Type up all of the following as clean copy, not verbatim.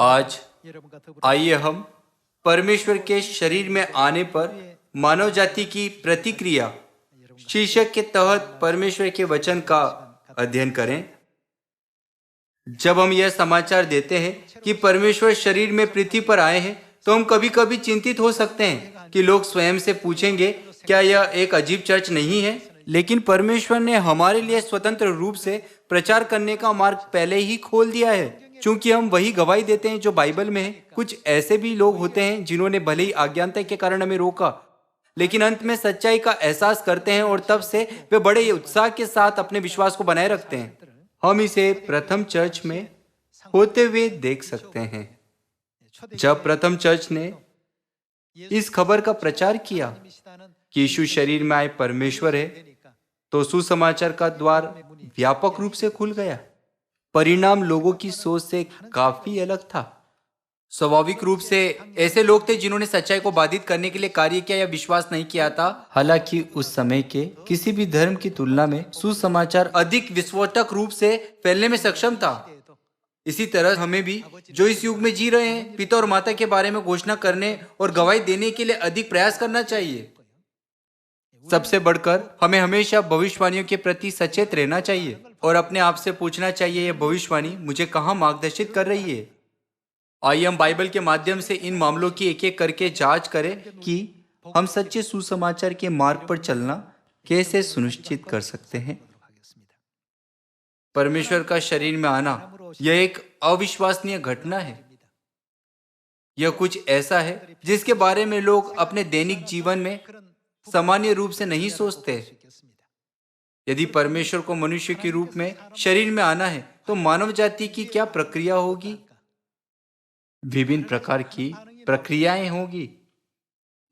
आज आइए हम परमेश्वर के शरीर में आने पर मानव जाति की प्रतिक्रिया शीर्षक के तहत परमेश्वर के वचन का अध्ययन करें। जब हम यह समाचार देते हैं कि परमेश्वर शरीर में पृथ्वी पर आए हैं, तो हम कभी कभी चिंतित हो सकते हैं कि लोग स्वयं से पूछेंगे, क्या यह एक अजीब चर्च नहीं है? लेकिन परमेश्वर ने हमारे लिए स्वतंत्र रूप से प्रचार करने का मार्ग पहले ही खोल दिया है, क्योंकि हम वही गवाही देते हैं जो बाइबल में है। कुछ ऐसे भी लोग होते हैं जिन्होंने भले ही अज्ञानता के कारण हमें रोका, लेकिन अंत में सच्चाई का एहसास करते हैं और तब से वे बड़े उत्साह के साथ अपने विश्वास को बनाए रखते हैं। हम इसे प्रथम चर्च में होते हुए देख सकते हैं। जब प्रथम चर्च ने इस खबर का प्रचार किया कि यीशु शरीर में आए परमेश्वर है, तो सुसमाचार का द्वार व्यापक रूप से खुल गया। परिणाम लोगों की सोच से काफी अलग था। स्वाभाविक रूप से ऐसे लोग थे जिन्होंने सच्चाई को बाधित करने के लिए कार्य किया या विश्वास नहीं किया था। हालांकि उस समय के किसी भी धर्म की तुलना में सुसमाचार अधिक विस्फोटक रूप से फैलने में सक्षम था। इसी तरह हमें भी, जो इस युग में जी रहे हैं, पिता और माता के बारे में घोषणा करने और गवाही देने के लिए अधिक प्रयास करना चाहिए। सबसे बढ़कर हमें हमेशा भविष्यवाणियों के प्रति सचेत रहना चाहिए और अपने आप से पूछना चाहिए, यह भविष्यवाणी मुझे कहाँ मार्गदर्शित कर रही है। आइए हम बाइबल के माध्यम से इन मामलों की एक एक करके जांच करें कि हम सच्चे सुसमाचार के मार्ग पर चलना कैसे सुनिश्चित कर सकते हैं। परमेश्वर का शरीर में आना यह एक अविश्वसनीय घटना है। यह कुछ ऐसा है जिसके बारे में लोग अपने दैनिक जीवन में सामान्य रूप से नहीं सोचते। यदि परमेश्वर को मनुष्य के रूप में शरीर में आना है, तो मानव जाति की क्या प्रक्रिया होगी? विभिन्न प्रकार की प्रक्रियाएं होगी।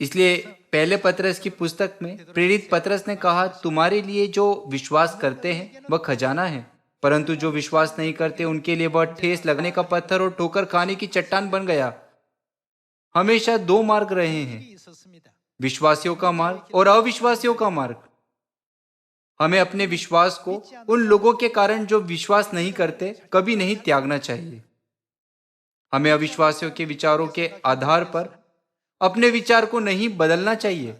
इसलिए पहले पतरस की पुस्तक में प्रेरित पतरस ने कहा, तुम्हारे लिए जो विश्वास करते हैं वह खजाना है, परंतु जो विश्वास नहीं करते उनके लिए वह ठेस लगने का पत्थर और ठोकर खाने की चट्टान बन गया। हमेशा दो मार्ग रहे हैं, विश्वासियों का मार्ग और अविश्वासियों का मार्ग। हमें अपने विश्वास को उन लोगों के कारण जो विश्वास नहीं करते कभी नहीं त्यागना चाहिए। हमें अविश्वासियों के विचारों के आधार पर अपने विचार को नहीं बदलना चाहिए।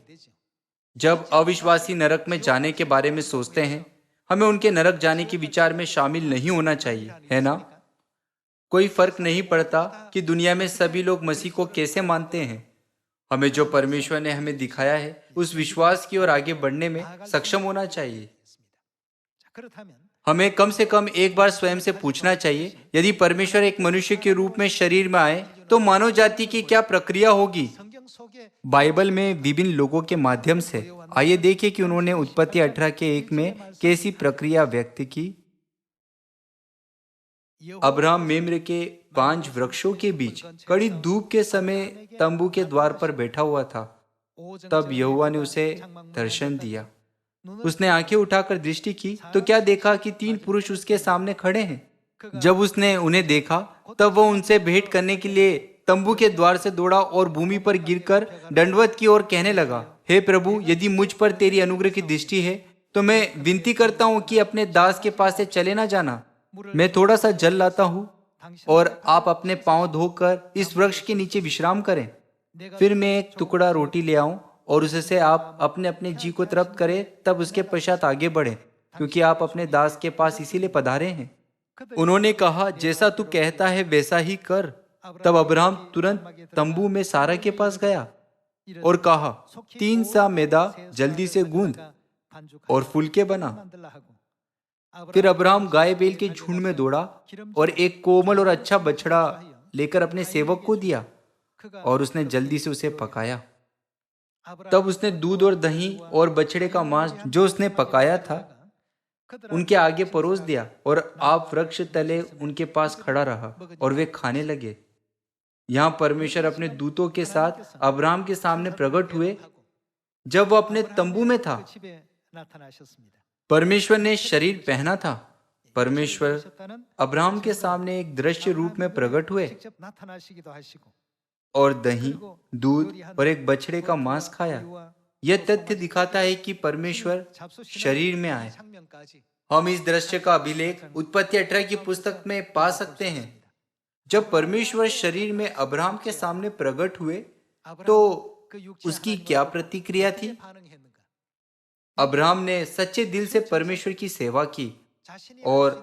जब अविश्वासी नरक में जाने के बारे में सोचते हैं, हमें उनके नरक जाने के विचार में शामिल नहीं होना चाहिए, है ना? कोई फर्क नहीं पड़ता कि दुनिया में सभी लोग मसीह को कैसे मानते हैं। हमें जो परमेश्वर ने हमें दिखाया है, उस विश्वास की ओर आगे बढ़ने में सक्षम होना चाहिए। हमें कम से कम एक बार स्वयं से पूछना चाहिए, यदि परमेश्वर एक मनुष्य के रूप में शरीर में आए, तो मानव जाति की क्या प्रक्रिया होगी? बाइबल में विभिन्न लोगों के माध्यम से आइए देखिए कि उन्होंने उत्पत्ति 18:1 में कैसी प्रक्रिया व्यक्त की। अब्राहम मेम्रे के 5 वृक्षों के बीच कड़ी धूप के समय तंबू के द्वार पर बैठा हुआ था। तब यहोवा ने उसे दर्शन दिया। उसने आंखें उठाकर दृष्टि की तो क्या देखा कि 3 पुरुष उसके सामने खड़े हैं। जब उसने उन्हें देखा, तब वो उनसे भेंट करने के लिए तंबू के द्वार से दौड़ा और भूमि पर गिरकर दंडवत की और कहने लगा, हे प्रभु, यदि मुझ पर तेरी अनुग्रह की दृष्टि है, तो मैं विनती करता हूँ कि अपने दास के पास से चले ना जाना। मैं थोड़ा सा जल लाता हूँ और आप अपने पांव धोकर इस वृक्ष के नीचे विश्राम करें। फिर मैं एक टुकड़ा रोटी ले आऊं और उससे आप अपने अपने जी को तृप्त करें, तब उसके पश्चात आगे बढ़ें, क्योंकि आप अपने दास के पास इसीलिए पधारे हैं। उन्होंने कहा, जैसा तू कहता है वैसा ही कर। तब अब्राहम तुरंत तंबू में सारा के पास गया और कहा, 3 सा मैदा जल्दी से गूंद और फुलके बना। फिर अब्राहम गाय बैल के झुंड में दौड़ा और एक कोमल और अच्छा बछड़ा लेकर अपने सेवक को दिया और उसने जल्दी से उसे पकाया। तब उसने दूध और दही और बछड़े का मांस जो उसने पकाया था उनके आगे परोस दिया और आप वृक्ष तले उनके पास खड़ा रहा और वे खाने लगे। यहाँ परमेश्वर अपने दूतों के साथ अब्राहम के सामने प्रकट हुए जब वो अपने तंबू में था। परमेश्वर ने शरीर पहना था। परमेश्वर अब्राहम के सामने एक दृश्य रूप में प्रकट हुए और दही, दूध और एक बछड़े का मांस खाया। यह तथ्य दिखाता है कि परमेश्वर शरीर में आए। हम इस दृश्य का अभिलेख उत्पत्ति 18 की पुस्तक में पा सकते हैं। जब परमेश्वर शरीर में अब्राहम के सामने प्रकट हुए तो उसकी क्या प्रतिक्रिया थी? अब्राहम ने सच्चे दिल से परमेश्वर की सेवा की और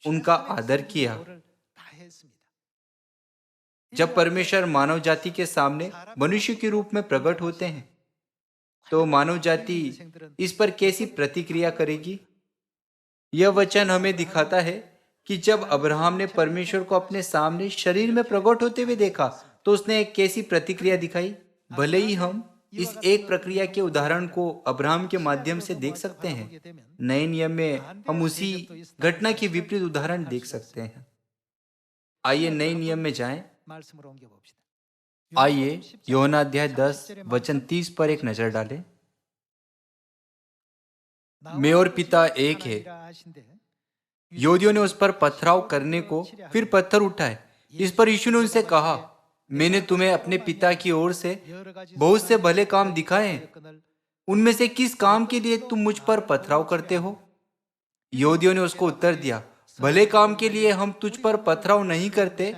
उनका आदर किया। जब परमेश्वर मानव जाति के सामने मनुष्य के रूप में प्रकट होते हैं तो मानव जाति इस पर कैसी प्रतिक्रिया करेगी? यह वचन हमें दिखाता है कि जब अब्राहम ने परमेश्वर को अपने सामने शरीर में प्रकट होते हुए देखा तो उसने एक कैसी प्रतिक्रिया दिखाई। भले ही हम इस एक प्रक्रिया के उदाहरण को अब्राहम के माध्यम से देख सकते हैं, नए नियम में हम उसी घटना के विपरीत उदाहरण देख सकते हैं। आइए नए नियम में जाएं। आइए यूहन्ना अध्याय 10 वचन 30 पर एक नजर डालें। मैं और पिता एक है। यहूदियों ने उस पर पथराव करने को फिर पत्थर उठाए। इस पर यीशु ने उनसे कहा, मैंने तुम्हें अपने पिता की ओर से बहुत से भले काम दिखाए हैं, उनमें से किस काम के लिए तुम मुझ पर पथराव करते हो? यहूदियों ने उसको उत्तर दिया, भले काम के लिए हम तुझ पर पथराव नहीं करते,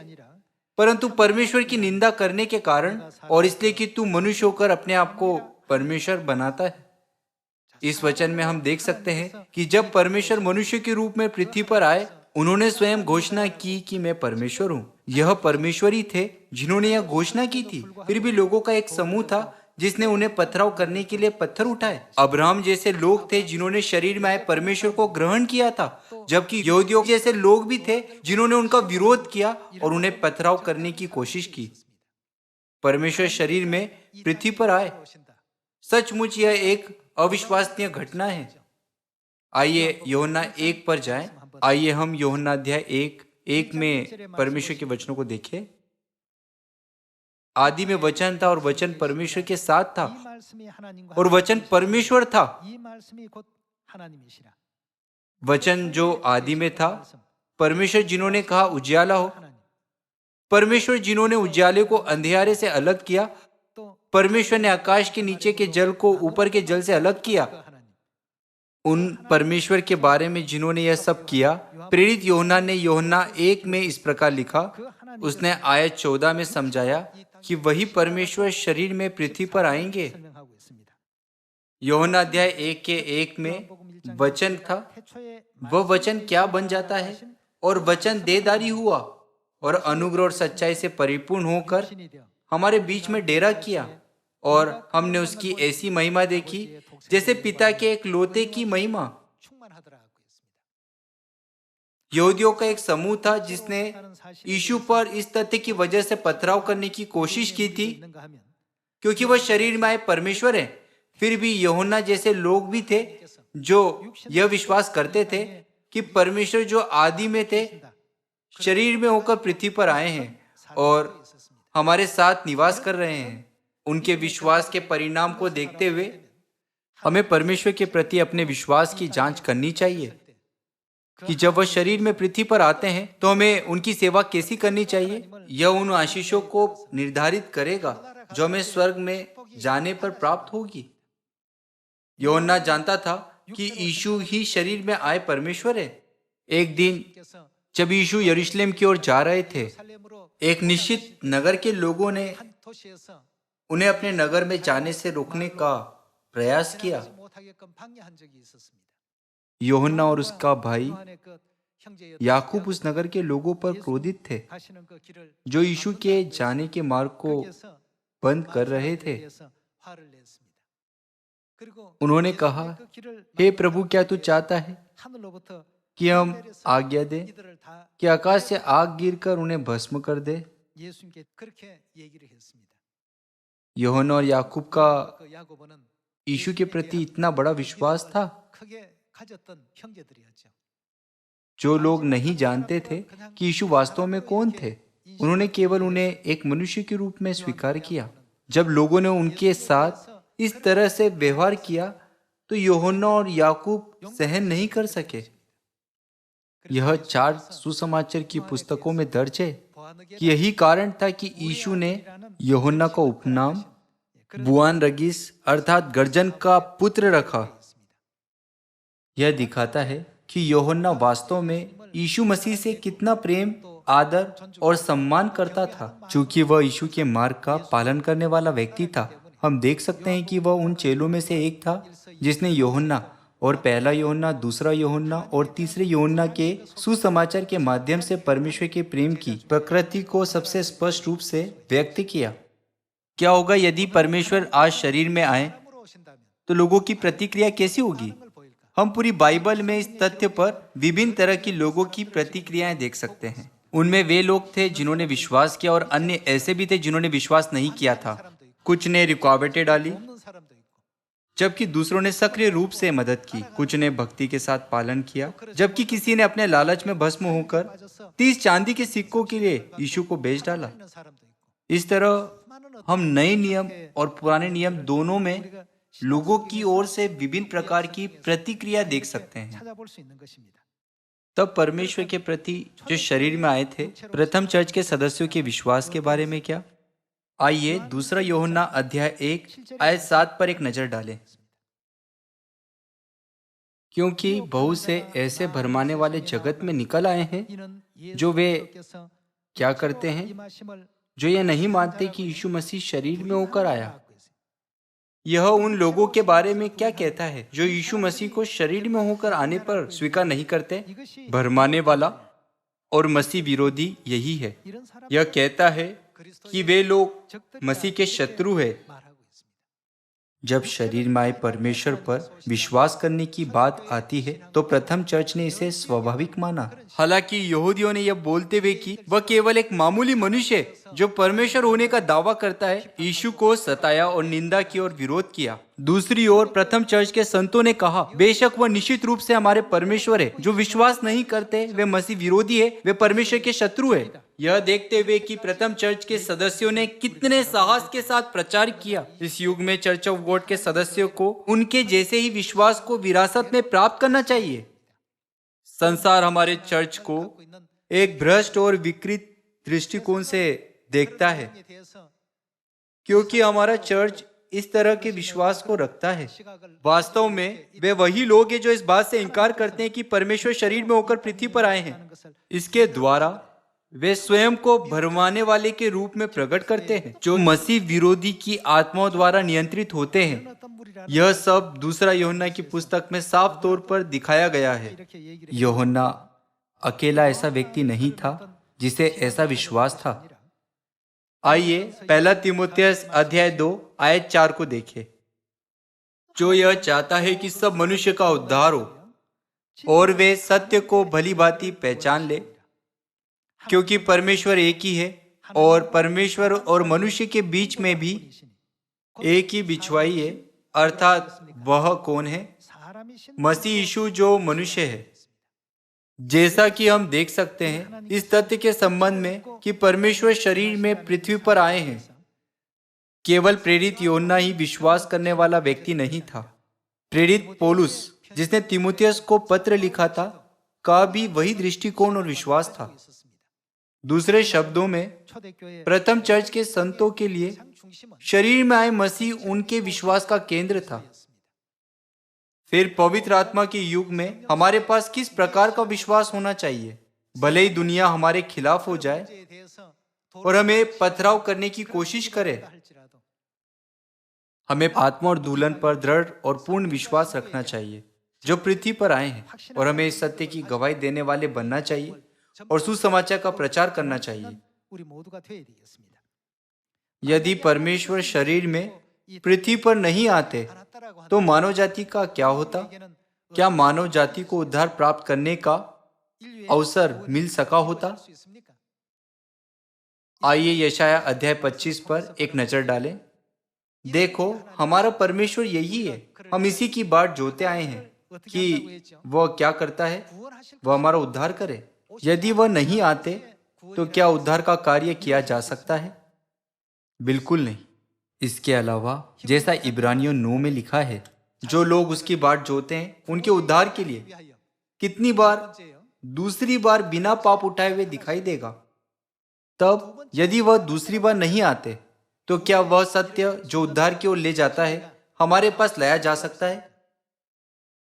परंतु परमेश्वर की निंदा करने के कारण और इसलिए कि तू मनुष्य होकर अपने आप को परमेश्वर बनाता है। इस वचन में हम देख सकते हैं कि जब परमेश्वर मनुष्य के रूप में पृथ्वी पर आए, उन्होंने स्वयं घोषणा की कि मैं परमेश्वर हूँ। यह परमेश्वर ही थे जिन्होंने यह घोषणा की थी। फिर भी लोगों का एक समूह था जिसने उन्हें पथराव करने के लिए पत्थर उठाए। अब्राहम जैसे लोग थे जिन्होंने शरीर में आए परमेश्वर को ग्रहण किया था, जबकि यहूदियों जैसे लोग भी थे जिन्होंने उनका विरोध किया और उन्हें पथराव करने की कोशिश की। परमेश्वर शरीर में पृथ्वी पर आए। सचमुच यह एक अविश्वसनीय घटना है। आइए यूहन्ना 1 पर जाएं। आइए हम यूहन्ना अध्याय 1 में परमेश्वर के वचनों को देखें। आदि में वचन था और वचन परमेश्वर के साथ था और वचन परमेश्वर था। वचन जो आदि में था, परमेश्वर जिन्होंने कहा उजियाला हो, परमेश्वर जिन्होंने उजियाले को अंधियारे से अलग किया, परमेश्वर ने आकाश के नीचे के जल को ऊपर के जल से अलग किया। उन परमेश्वर के बारे में जिन्होंने यह सब किया, प्रेरित यूहन्ना ने यूहन्ना 1 में इस प्रकार लिखा। उसने आयत 14 में समझाया कि वही परमेश्वर शरीर में पृथ्वी पर आएंगे। यूहन्ना अध्याय 1 के 1 में वचन था, वह वचन क्या बन जाता है और वचन देहधारी हुआ और अनुग्रह और सच्चाई से परिपूर्ण होकर हमारे बीच में डेरा किया और हमने उसकी ऐसी महिमा देखी जैसे पिता के एक लौते की महिमा। यहूदियों का एक समूह था जिसने यीशु पर इस तथ्य की वजह से पथराव करने की कोशिश की थी क्योंकि वह शरीर में आए परमेश्वर है। फिर भी यूहन्ना जैसे लोग भी थे जो यह विश्वास करते थे कि परमेश्वर जो आदि में थे शरीर में होकर पृथ्वी पर आए हैं और हमारे साथ निवास कर रहे हैं। उनके विश्वास के परिणाम को देखते हुए हमें परमेश्वर के प्रति अपने विश्वास की जांच करनी चाहिए कि जब वह शरीर में पृथ्वी पर आते हैं तो हमें उनकी सेवा कैसी करनी चाहिए। यह उन आशीषों को निर्धारित करेगा जो हमें स्वर्ग में जाने पर प्राप्त होगी। यूहन्ना जानता था कि यीशु ही शरीर में आए परमेश्वर है। एक दिन जब यीशु यरूशलेम की ओर जा रहे थे, एक निश्चित नगर के लोगों ने उन्हें अपने नगर में जाने से रोकने का प्रयास किया। यूहन्ना और उसका भाई याकूब उस नगर के लोगों पर क्रोधित थे जो यीशु के जाने के मार्ग को बंद कर रहे थे। उन्होंने कहा, हे प्रभु, क्या तू चाहता है कि हम आज्ञा दें कि आकाश से आग गिरकर उन्हें भस्म कर दे? यूहन्ना और याकूब का यीशु के प्रति इतना बड़ा विश्वास था। जो लोग नहीं जानते थे कि यीशु वास्तव में कौन थे, उन्होंने केवल उन्हें एक मनुष्य के रूप में स्वीकार किया। जब लोगों ने उनके साथ इस तरह से व्यवहार किया तो यूहन्ना और याकूब सहन नहीं कर सके। यह 4 सुसमाचार की पुस्तकों में दर्ज है कि यही कारण था कि यीशु ने यूहन्ना का उपनाम बुआन रगीस अर्थात गर्जन का पुत्र रखा। यह दिखाता है कि यूहन्ना वास्तव में यीशु मसीह से कितना प्रेम आदर और सम्मान करता था। चूंकि वह यीशु के मार्ग का पालन करने वाला व्यक्ति था, हम देख सकते हैं कि वह उन चेलों में से एक था जिसने यूहन्ना और पहला यूहन्ना, दूसरा यूहन्ना और तीसरे यूहन्ना के सुसमाचार के माध्यम से परमेश्वर के प्रेम की प्रकृति को सबसे स्पष्ट रूप से व्यक्त किया। क्या होगा यदि परमेश्वर आज शरीर में आए तो लोगों की प्रतिक्रिया कैसी होगी? हम पूरी बाइबल में इस तथ्य पर विभिन्न तरह की लोगों की प्रतिक्रियाएं देख सकते हैं। उनमें वे लोग थे जिन्होंने विश्वास किया और अन्य ऐसे भी थे जिन्होंने विश्वास नहीं किया था। कुछ ने रुकावटें डाली जबकि दूसरों ने सक्रिय रूप से मदद की। कुछ ने भक्ति के साथ पालन किया जबकि किसी ने अपने लालच में भस्म होकर 30 चांदी के सिक्कों के लिए यीशु को बेच डाला। इस तरह हम नए नियम और पुराने नियम दोनों में लोगों की ओर से विभिन्न प्रकार की प्रतिक्रिया देख सकते हैं। तब परमेश्वर के प्रति जो शरीर में आए थे, प्रथम चर्च के सदस्यों के विश्वास के बारे में क्या? आइए दूसरा यूहन्ना अध्याय 1 आयत 7 पर एक नजर डालें। क्योंकि बहुत से ऐसे भरमाने वाले जगत में निकल आए हैं जो वे क्या करते हैं, जो ये नहीं मानते कि यीशु मसीह शरीर में होकर आया। यह उन लोगों के बारे में क्या कहता है जो यीशु मसीह को शरीर में होकर आने पर स्वीकार नहीं करते? भरमाने वाला और मसीह विरोधी यही है। यह कहता है कि वे लोग मसीह के शत्रु हैं। जब शरीर में आए परमेश्वर पर विश्वास करने की बात आती है तो प्रथम चर्च ने इसे स्वाभाविक माना। हालांकि यहूदियों ने यह बोलते हुए कि वह केवल एक मामूली मनुष्य है जो परमेश्वर होने का दावा करता है, यीशु को सताया और निंदा की और विरोध किया। दूसरी ओर प्रथम चर्च के संतों ने कहा, बेशक वह निश्चित रूप से हमारे परमेश्वर है। जो विश्वास नहीं करते वे मसीह विरोधी है, वे परमेश्वर के शत्रु है। यह देखते हुए कि प्रथम चर्च के सदस्यों ने कितने साहस के साथ प्रचार किया, इस युग में चर्च ऑफ गॉड के सदस्यों को उनके जैसे ही विश्वास को विरासत में प्राप्त करना चाहिए। संसार हमारे चर्च को एक भ्रष्ट और विकृत दृष्टिकोण से देखता है क्योंकि हमारा चर्च इस तरह के विश्वास को रखता है। वास्तव में वे वही लोग हैं जो इस बात से इनकार करते हैं कि परमेश्वर शरीर में होकर पृथ्वी पर आए हैं। इसके द्वारा वे स्वयं को भरमाने वाले के रूप में प्रकट करते हैं जो मसीह विरोधी की आत्माओं द्वारा नियंत्रित होते हैं। यह सब दूसरा यूहन्ना की पुस्तक में साफ तौर पर दिखाया गया है। यूहन्ना अकेला ऐसा व्यक्ति नहीं था जिसे ऐसा विश्वास था। आइए पहला तीमुथियुस अध्याय 2 आयत 4 को देखें। जो यह चाहता है कि सब मनुष्य का उद्धार हो और वे सत्य को भली भांति पहचान ले, क्योंकि परमेश्वर एक ही है और परमेश्वर और मनुष्य के बीच में भी एक ही बिछवाई है, अर्थात वह कौन है? मसीह यीशु जो मनुष्य है। जैसा कि हम देख सकते हैं इस तथ्य के संबंध में कि परमेश्वर शरीर में पृथ्वी पर आए हैं, केवल प्रेरित यूहन्ना ही विश्वास करने वाला व्यक्ति नहीं था। प्रेरित पौलुस जिसने तीमुथियुस को पत्र लिखा था का भी वही दृष्टिकोण और विश्वास था। दूसरे शब्दों में प्रथम चर्च के संतों के लिए शरीर में आए मसीह उनके विश्वास का केंद्र था। फिर पवित्र आत्मा के युग में हमारे पास किस प्रकार का विश्वास होना चाहिए? भले ही दुनिया हमारे खिलाफ हो जाए और हमें पथराव करने की कोशिश करे, हमें आत्मा और दुल्हन पर दृढ़ और पूर्ण विश्वास रखना चाहिए जो पृथ्वी पर आए हैं, और हमें इस सत्य की गवाही देने वाले बनना चाहिए और सुसमाचार का प्रचार करना चाहिए। यदि परमेश्वर शरीर में पृथ्वी पर नहीं आते तो मानव जाति का क्या होता? क्या मानव जाति को उद्धार प्राप्त करने का अवसर मिल सका होता? आइए यशाया अध्याय 25 पर एक नजर डालें। देखो, हमारा परमेश्वर यही है। हम इसी की बाट जोते आए हैं कि वह क्या करता है, वह हमारा उद्धार करे। यदि वह नहीं आते तो क्या उद्धार का कार्य किया जा सकता है? बिल्कुल नहीं। इसके अलावा जैसा इब्रानियों 9 में लिखा है, जो लोग उसकी बाट जोते हैं उनके उद्धार के लिए कितनी बार दूसरी बार बिना पाप उठाए हुए दिखाई देगा। तब यदि वह दूसरी बार नहीं आते तो क्या वह सत्य जो उद्धार की ओर ले जाता है हमारे पास लाया जा सकता है?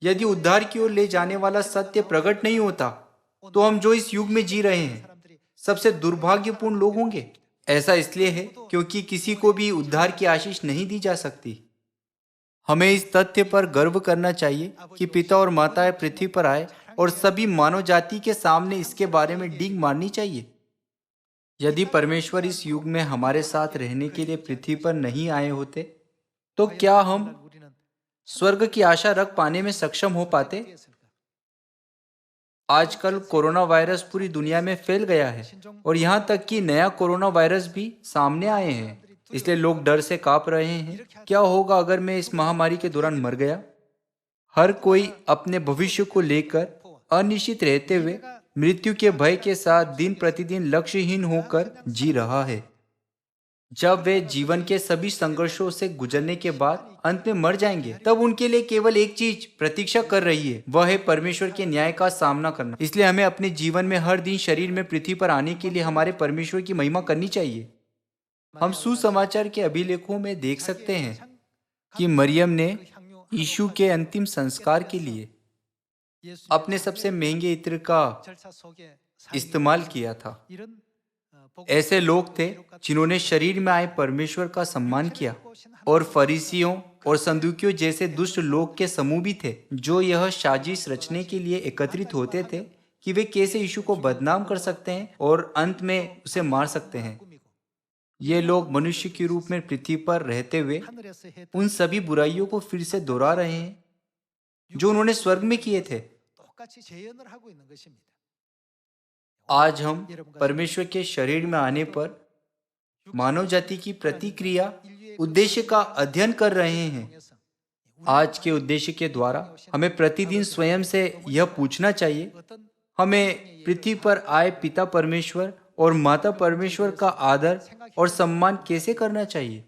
यदि उद्धार की ओर ले जाने वाला सत्य प्रकट नहीं होता तो हम जो इस युग में जी रहे हैं सबसे दुर्भाग्यपूर्ण लोग होंगे। ऐसा इसलिए है क्योंकि किसी को भी उद्धार की आशीष नहीं दी जा सकती। हमें इस तथ्य पर गर्व करना चाहिए कि पिता और माता पृथ्वी पर आए और सभी मानव जाति के सामने इसके बारे में डींग मारनी चाहिए। यदि परमेश्वर इस युग में हमारे साथ रहने के लिए पृथ्वी पर नहीं आए होते, तो क्या हम स्वर्ग की आशा रख पाने में सक्षम हो पाते? आजकल कोरोना वायरस पूरी दुनिया में फैल गया है और यहाँ तक कि नया कोरोना वायरस भी सामने आए हैं। इसलिए लोग डर से कांप रहे हैं। क्या होगा अगर मैं इस महामारी के दौरान मर गया? हर कोई अपने भविष्य को लेकर अनिश्चित रहते हुए मृत्यु के भय के साथ दिन प्रतिदिन लक्ष्यहीन होकर जी रहा है। जब वे जीवन के सभी संघर्षों से गुजरने के बाद अंत में मर जाएंगे, तब उनके लिए केवल एक चीज प्रतीक्षा कर रही है, वह है परमेश्वर के न्याय का सामना करना। इसलिए हमें अपने जीवन में हर दिन शरीर में पृथ्वी पर आने के लिए हमारे परमेश्वर की महिमा करनी चाहिए। हम सुसमाचार के अभिलेखों में देख सकते हैं कि मरियम ने यीशु के अंतिम संस्कार के लिए अपने सबसे महंगे इत्र का इस्तेमाल किया था। ऐसे लोग थे जिन्होंने शरीर में आए परमेश्वर का सम्मान किया, और फरीसियों और सदूकियों जैसे दुष्ट लोग के समूह भी थे जो यह साजिश रचने के लिए एकत्रित होते थे कि वे कैसे यीशु को बदनाम कर सकते हैं और अंत में उसे मार सकते हैं। ये लोग मनुष्य के रूप में पृथ्वी पर रहते हुए उन सभी बुराइयों को फिर से दोहरा रहे हैं जो उन्होंने स्वर्ग में किए थे। आज हम परमेश्वर के शरीर में आने पर मानव जाति की प्रतिक्रिया उद्देश्य का अध्ययन कर रहे हैं। आज के उद्देश्य के द्वारा हमें प्रतिदिन स्वयं से यह पूछना चाहिए, हमें पृथ्वी पर आए पिता परमेश्वर और माता परमेश्वर का आदर और सम्मान कैसे करना चाहिए।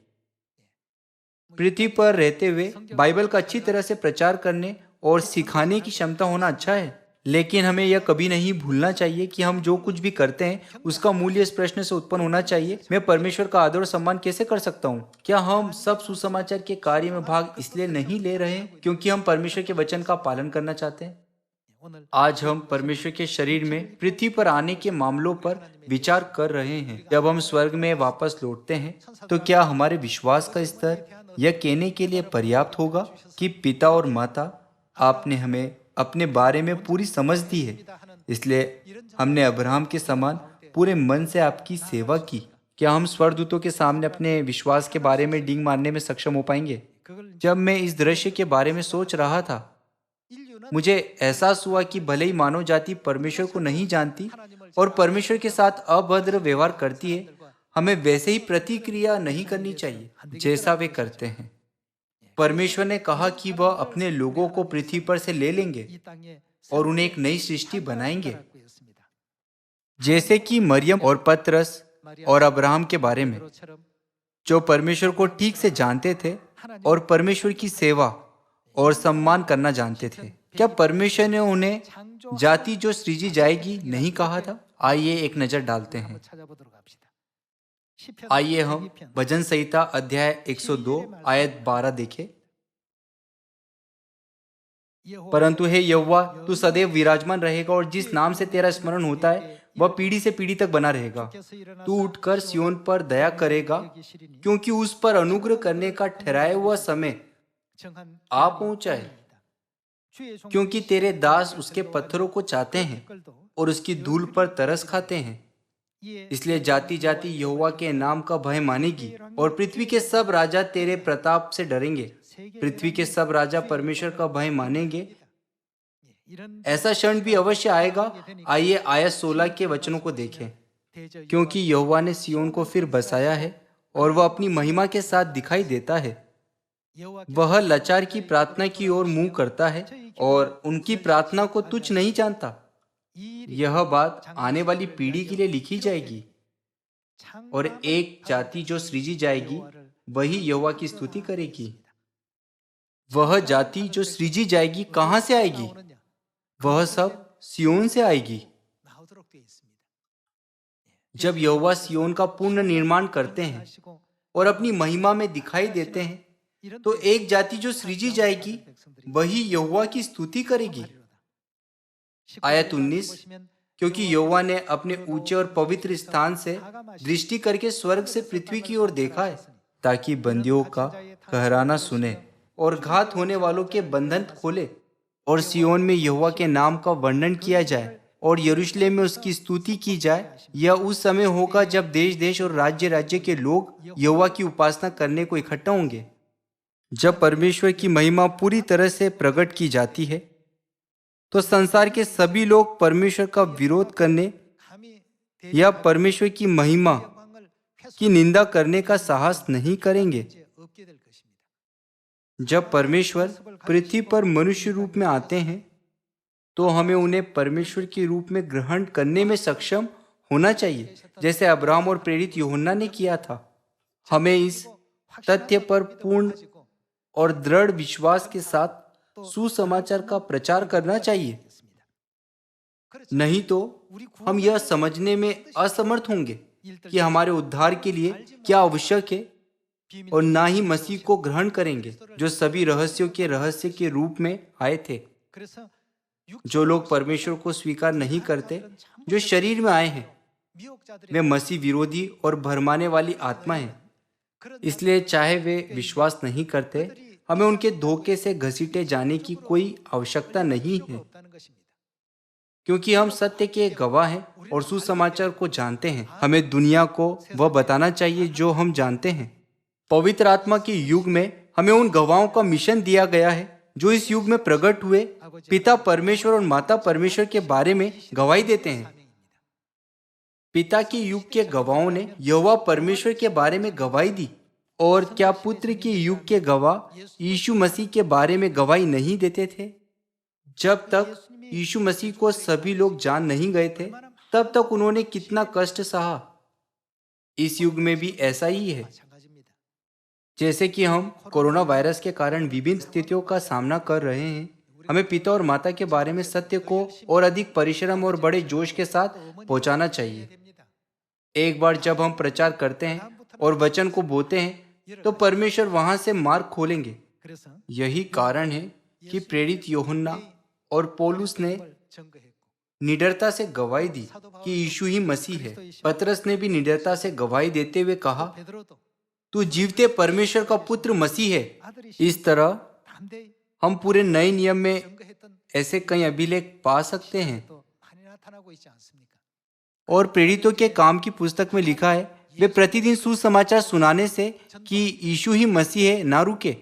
पृथ्वी पर रहते हुए बाइबल का अच्छी तरह से प्रचार करने और सिखाने की क्षमता होना अच्छा है, लेकिन हमें यह कभी नहीं भूलना चाहिए कि हम जो कुछ भी करते हैं उसका मूल्य इस प्रश्न से उत्पन्न होना चाहिए, मैं परमेश्वर का आदर और सम्मान कैसे कर सकता हूँ? क्या हम सब सुसमाचार के कार्य में भाग इसलिए नहीं ले रहे हैं क्योंकि हम परमेश्वर के वचन का पालन करना चाहते हैं? आज हम परमेश्वर के शरीर में पृथ्वी पर आने के मामलों पर विचार कर रहे हैं। जब हम स्वर्ग में वापस लौटते हैं तो क्या हमारे विश्वास का स्तर यह कहने के लिए पर्याप्त होगा कि पिता और माता, आपने हमें अपने बारे में पूरी समझ दी है, इसलिए हमने अब्राहम के समान पूरे मन से आपकी सेवा की? क्या हम स्वर्गदूतों के सामने अपने विश्वास के बारे में डींग मारने में सक्षम हो पाएंगे? जब मैं इस दृश्य के बारे में सोच रहा था, मुझे एहसास हुआ कि भले ही मानव जाति परमेश्वर को नहीं जानती और परमेश्वर के साथ अभद्र व्यवहार करती है, हमें वैसे ही प्रतिक्रिया नहीं करनी चाहिए जैसा वे करते हैं। परमेश्वर ने कहा कि वह अपने लोगों को पृथ्वी पर से ले लेंगे और उन्हें एक नई सृष्टि बनाएंगे, जैसे कि मरियम और पतरस और अब्राहम के बारे में, जो परमेश्वर को ठीक से जानते थे और परमेश्वर की सेवा और सम्मान करना जानते थे। क्या परमेश्वर ने उन्हें जाति जो सृजी जाएगी नहीं कहा था? आइए एक नजर डालते हैं। आइए हम भजन संहिता अध्याय 102 आयत 12 देखें। परंतु हे यहोवा, तू सदैव विराजमान रहेगा और जिस नाम से तेरा स्मरण होता है वह पीढ़ी से पीढ़ी तक बना रहेगा। तू उठकर सियोन पर दया करेगा, क्योंकि उस पर अनुग्रह करने का ठहराया हुआ समय आ पहुंचा है। क्योंकि तेरे दास उसके पत्थरों को चाहते हैं और उसकी धूल पर तरस खाते हैं। इसलिए जाति जाति यहोवा के नाम का भय मानेगी और पृथ्वी के सब राजा तेरे प्रताप से डरेंगे। पृथ्वी के सब राजा परमेश्वर का भय मानेंगे। ऐसा क्षण भी अवश्य आएगा। आइए आयत 16 के वचनों को देखें। क्योंकि यहोवा ने सियोन को फिर बसाया है और वह अपनी महिमा के साथ दिखाई देता है। वह लाचार की प्रार्थना की ओर मुंह करता है और उनकी प्रार्थना को तुच्छ नहीं जानता। यह बात आने वाली पीढ़ी के लिए लिखी जाएगी और एक जाति जो सृजी जाएगी वही यहोवा की स्तुति करेगी। वह जाति जो सृजी जाएगी कहां से आएगी? वह सब सियोन से आएगी। जब यहोवा सियोन का पूर्ण निर्माण करते हैं और अपनी महिमा में दिखाई देते हैं, तो एक जाति जो सृजी जाएगी वही यहोवा की स्तुति करेगी। आयत 19, क्योंकि यहोवा ने अपने ऊंचे और पवित्र स्थान से दृष्टि करके स्वर्ग से पृथ्वी की ओर देखा है, ताकि बंदियों का कहराना सुने और घात होने वालों के बंधन खोले, और सियोन में यहोवा के नाम का वर्णन किया जाए और यरूशलेम में उसकी स्तुति की जाए। यह उस समय होगा जब देश देश और राज्य राज्य के लोग यहोवा की उपासना करने को इकट्ठा होंगे। जब परमेश्वर की महिमा पूरी तरह से प्रकट की जाती है तो संसार के सभी लोग परमेश्वर का विरोध करने या परमेश्वर की महिमा की निंदा करने का साहस नहीं करेंगे। जब परमेश्वर पृथ्वी पर मनुष्य रूप में आते हैं तो हमें उन्हें परमेश्वर के रूप में ग्रहण करने में सक्षम होना चाहिए, जैसे अब्राहम और प्रेरित यूहन्ना ने किया था। हमें इस तथ्य पर पूर्ण और दृढ़ विश्वास के साथ सुसमाचार का प्रचार करना चाहिए, नहीं तो हम यह समझने में असमर्थ होंगे कि हमारे उद्धार के लिए क्या आवश्यक है, और ना ही मसीह को ग्रहण करेंगे जो सभी रहस्यों के रहस्य के रूप में आए थे। जो लोग परमेश्वर को स्वीकार नहीं करते, जो शरीर में आए हैं, वे मसीह विरोधी और भरमाने वाली आत्मा हैं। इसलिए चाहे वे विश्वास नहीं करते, हमें उनके धोखे से घसीटे जाने की कोई आवश्यकता नहीं है, क्योंकि हम सत्य के गवाह हैं और सुसमाचार को जानते हैं। हमें दुनिया को वह बताना चाहिए जो हम जानते हैं। पवित्र आत्मा के युग में हमें उन गवाहों का मिशन दिया गया है जो इस युग में प्रकट हुए पिता परमेश्वर और माता परमेश्वर के बारे में गवाही देते हैं। पिता के युग के गवाहों ने यहोवा परमेश्वर के बारे में गवाही दी, और क्या पुत्र के युग के गवाह यीशु मसीह के बारे में गवाही नहीं देते थे? जब तक यीशु मसीह को सभी लोग जान नहीं गए थे, तब तक उन्होंने कितना कष्ट सहा। इस युग में भी ऐसा ही है। जैसे कि हम कोरोना वायरस के कारण विभिन्न स्थितियों का सामना कर रहे हैं, हमें पिता और माता के बारे में सत्य को और अधिक परिश्रम और बड़े जोश के साथ पहुंचाना चाहिए। एक बार जब हम प्रचार करते हैं और वचन को बोते हैं तो परमेश्वर वहां से मार्ग खोलेंगे। यही कारण है कि प्रेरित यूहन्ना और पौलुस ने निडरता से गवाही दी कि यीशु ही मसीह है। पतरस ने भी निडरता से गवाही देते हुए कहा, तू जीवते परमेश्वर का पुत्र मसीह है। इस तरह हम पूरे नए नियम में ऐसे कई अभिलेख पा सकते हैं। और प्रेरितों के काम की पुस्तक में लिखा है, वे प्रतिदिन सुसमाचार सुनाने से कि यीशु ही मसीह है ना रुके।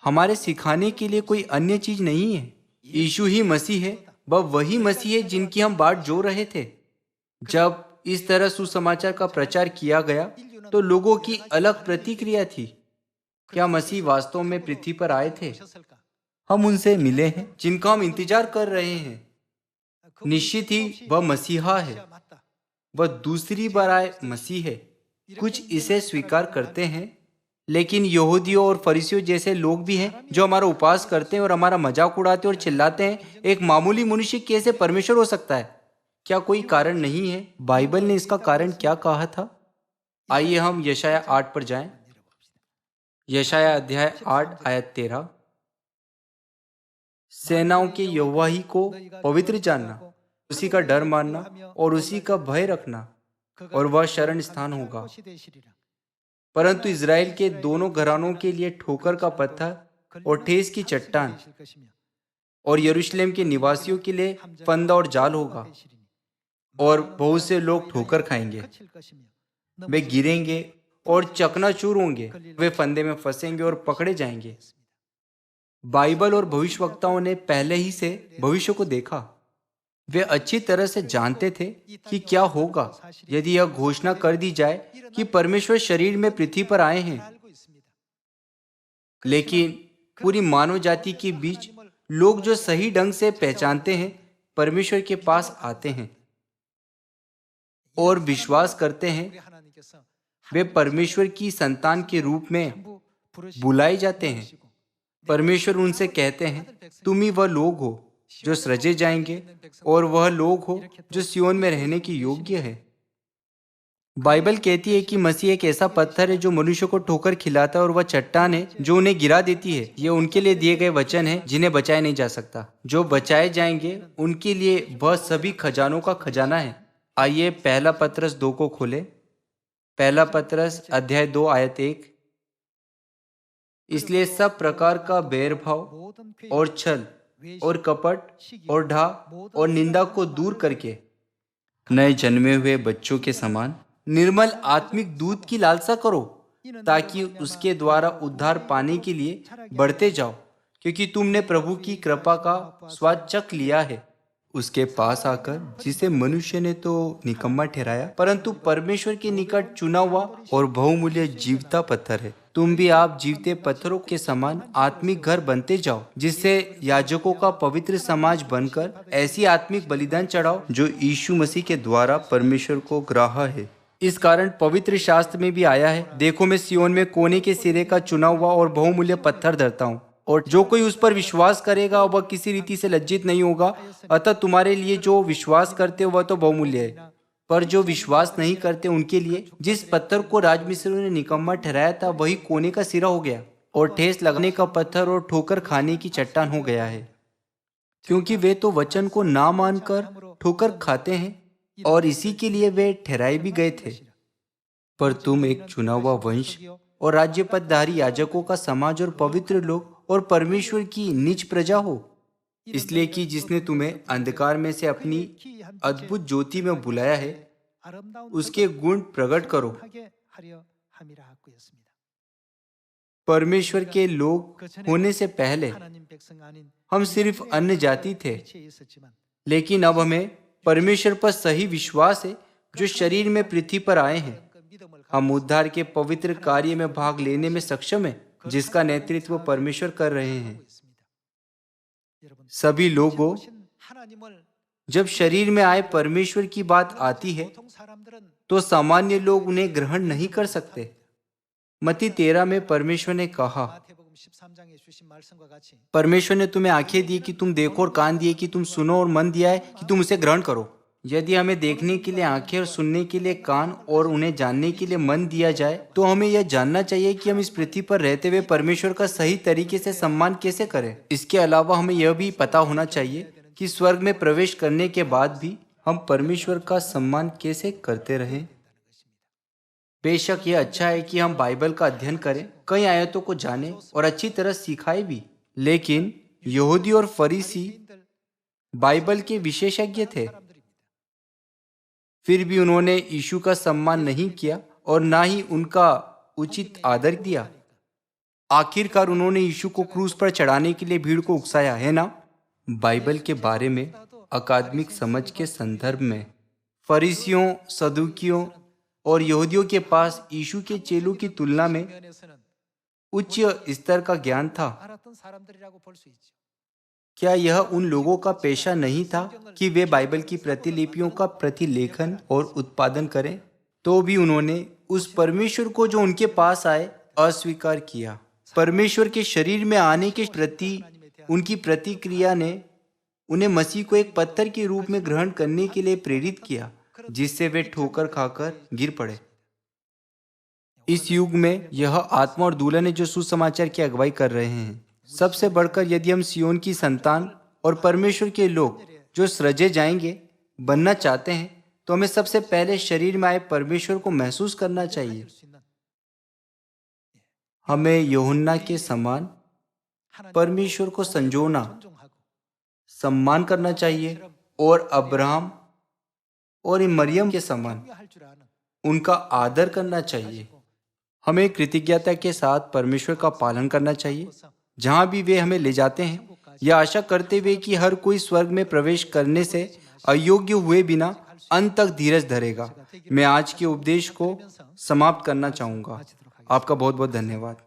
हमारे सिखाने के लिए कोई अन्य चीज नहीं है। यीशु ही मसीह है, वह वही मसीह है जिनकी हम बाट जो रहे थे। जब इस तरह सुसमाचार का प्रचार किया गया तो लोगों की अलग प्रतिक्रिया थी। क्या मसीह वास्तव में पृथ्वी पर आए थे? हम उनसे मिले हैं जिनका हम इंतजार कर रहे हैं। निश्चित ही वह मसीहा है, वह दूसरी बार आए मसीह है। कुछ इसे स्वीकार करते हैं, लेकिन यहूदियों और फरीसियों जैसे लोग भी हैं जो हमारा उपवास करते हैं और हमारा मजाक उड़ाते और चिल्लाते हैं, एक मामूली मनुष्य कैसे परमेश्वर हो सकता है? क्या कोई कारण नहीं है? बाइबल ने इसका कारण क्या कहा था? आइए हम यशाया 8 पर जाएं। यशाया अध्याय 8 आयत 13। सेनाओं के यहोवा ही को पवित्र जानना, उसी का डर मानना और उसी का भय रखना, और वह शरण स्थान होगा। परंतु इज़राइल के दोनों घरानों के लिए ठोकर का पत्थर और ठेस की चट्टान, और यरूशलेम के निवासियों के लिए फंदा और जाल होगा, और बहुत से लोग ठोकर खाएंगे। वे गिरेंगे और चकनाचूर होंगे, वे फंदे में फंसेंगे और पकड़े जाएंगे। बाइबल और भविष्यवक्ताओं ने पहले ही से भविष्य को देखा। वे अच्छी तरह से जानते थे कि क्या होगा यदि यह घोषणा कर दी जाए कि परमेश्वर शरीर में पृथ्वी पर आए हैं। लेकिन पूरी मानव जाति के बीच लोग जो सही ढंग से पहचानते हैं परमेश्वर के पास आते हैं और विश्वास करते हैं, वे परमेश्वर की संतान के रूप में बुलाए जाते हैं। परमेश्वर उनसे कहते हैं, तुम ही वह लोग हो जो सृजे जाएंगे और वह लोग हो जो सियोन में रहने के योग्य है। बाइबल कहती है कि मसीह एक ऐसा पत्थर है जो मनुष्य को ठोकर खिलाता है और वह चट्टान है जो उन्हें गिरा देती है। ये उनके लिए दिए गए वचन है जिन्हें बचाया नहीं जा सकता। जो बचाए जाएंगे उनके लिए वह सभी खजानों का खजाना है। आइए पहला पत्रस 2 को खोले। पहला पत्रस अध्याय 2 आयत 1। इसलिए सब प्रकार का बैरभाव और छल और कपट और ढा और निंदा को दूर करके नए जन्मे हुए बच्चों के समान निर्मल आत्मिक दूध की लालसा करो, ताकि उसके द्वारा उद्धार पाने के लिए बढ़ते जाओ, क्योंकि तुमने प्रभु की कृपा का स्वाद चख लिया है। उसके पास आकर जिसे मनुष्य ने तो निकम्मा ठहराया, परंतु परमेश्वर के निकट चुना हुआ और बहुमूल्य जीवता पत्थर है। तुम भी आप जीवते पत्थरों के समान आत्मिक घर बनते जाओ, जिससे याजकों का पवित्र समाज बनकर ऐसी आत्मिक बलिदान चढ़ाओ जो यीशु मसीह के द्वारा परमेश्वर को ग्राह्य है। इस कारण पवित्र शास्त्र में भी आया है, देखो मैं सिय्योन में कोने के सिरे का चुना हुआ और बहुमूल्य पत्थर धरता हूँ, और जो कोई उस पर विश्वास करेगा वह किसी रीति से लज्जित नहीं होगा। अतः तुम्हारे लिए जो विश्वास करते हो वह तो बहुमूल्य है, पर जो विश्वास नहीं करते उनके लिए जिस पत्थर को राजमिस्त्रियों ने निकम्मा ठहराया था वही कोने का सिरा हो गया और ठेस लगने का पत्थर और ठोकर खाने की चट्टान हो गया है, क्योंकि वे तो वचन को ना मानकर ठोकर खाते हैं और इसी के लिए वे ठहराए भी गए थे। पर तुम एक चुना हुआ वंश और राज्यपदधारी याजकों का समाज और पवित्र लोग और परमेश्वर की निज प्रजा हो, इसलिए कि जिसने तुम्हें अंधकार में से अपनी अद्भुत ज्योति में बुलाया है, उसके गुण प्रकट करो। परमेश्वर के लोग होने से पहले हम सिर्फ अन्य जाति थे, लेकिन अब हमें परमेश्वर पर सही विश्वास है जो शरीर में पृथ्वी पर आए हैं। हम उद्धार के पवित्र कार्य में भाग लेने में सक्षम हैं, जिसका नेतृत्व परमेश्वर कर रहे हैं। सभी लोगों, जब शरीर में आए परमेश्वर की बात आती है तो सामान्य लोग उन्हें ग्रहण नहीं कर सकते। मत्ती 13 में परमेश्वर ने कहा, परमेश्वर ने तुम्हें आंखें दी कि तुम देखो और कान दिए कि तुम सुनो और मन दिया है कि तुम उसे ग्रहण करो। यदि हमें देखने के लिए आंखें और सुनने के लिए कान और उन्हें जानने के लिए मन दिया जाए, तो हमें यह जानना चाहिए कि हम इस पृथ्वी पर रहते हुए परमेश्वर का सही तरीके से सम्मान कैसे करें। इसके अलावा हमें यह भी पता होना चाहिए कि स्वर्ग में प्रवेश करने के बाद भी हम परमेश्वर का सम्मान कैसे करते रहें। बेशक यह अच्छा है कि हम बाइबल का अध्ययन करें, कई आयतों को जानें और अच्छी तरह सिखाए भी, लेकिन यहूदी और फरीसी बाइबल के विशेषज्ञ थे। फिर भी उन्होंने यीशु का सम्मान नहीं किया और ना ही उनका उचित आदर दिया। आखिरकार उन्होंने यीशु को क्रूस पर चढ़ाने के लिए भीड़ को उकसाया, है ना? बाइबल के बारे में अकादमिक समझ के संदर्भ में फरीसियों, सदूकियों और यहूदियों के पास यीशु के चेलों की तुलना में उच्च स्तर का ज्ञान था। क्या यह उन लोगों का पेशा नहीं था कि वे बाइबल की प्रतिलिपियों का प्रतिलेखन और उत्पादन करें? तो भी उन्होंने उस परमेश्वर को जो उनके पास आए अस्वीकार किया। परमेश्वर के शरीर में आने के प्रति उनकी प्रतिक्रिया ने उन्हें मसीह को एक पत्थर के रूप में ग्रहण करने के लिए प्रेरित किया, जिससे वे ठोकर खाकर गिर पड़े। इस युग में यह आत्मा और दुल्हन है जो सुसमाचार की अगुवाई कर रहे हैं। सबसे बढ़कर यदि हम सिय्योन की संतान और परमेश्वर के लोग जो सृजे जाएंगे बनना चाहते हैं, तो हमें सबसे पहले शरीर में आए परमेश्वर को महसूस करना चाहिए। हमें यूहन्ना के समान परमेश्वर को संजोना, सम्मान करना चाहिए और अब्राहम और मरियम के समान उनका आदर करना चाहिए। हमें कृतज्ञता के साथ परमेश्वर का पालन करना चाहिए जहां भी वे हमें ले जाते हैं, यह आशा करते हुए कि हर कोई स्वर्ग में प्रवेश करने से अयोग्य हुए बिना अंत तक धीरज धरेगा। मैं आज के उपदेश को समाप्त करना चाहूँगा। आपका बहुत बहुत धन्यवाद।